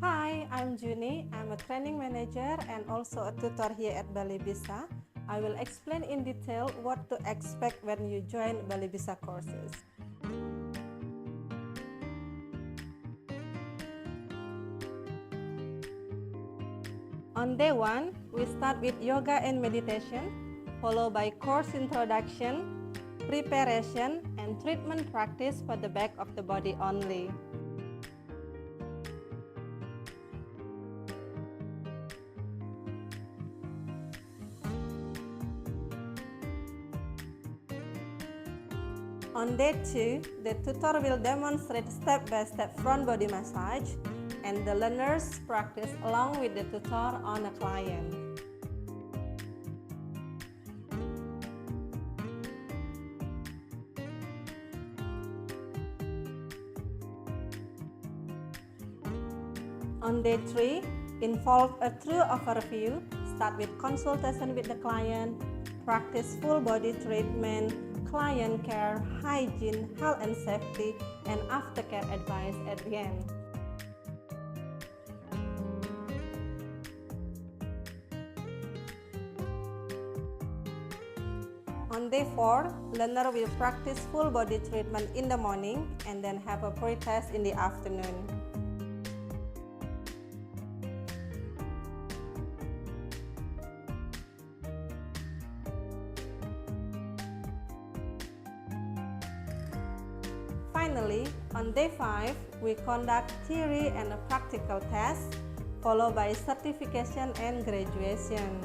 Hi, I'm Juni. I'm a training manager and also a tutor here at Bali BISA. I will explain in detail what to expect when you join Bali BISA courses. On day 1, we start with yoga and meditation, followed by course introduction, preparation, and treatment practice for the back of the body only. On day 2, the tutor will demonstrate step-by-step front body massage, and the learners practice along with the tutor on a client. On day 3, involve a true overview. Start with consultation with the client, practice full body treatment, client care, hygiene, health and safety, and aftercare advice at the end. On day 4, learner will practice full body treatment in the morning and then have a pre-test in the afternoon. Finally, on day 5, we conduct theory and a practical test, followed by certification and graduation.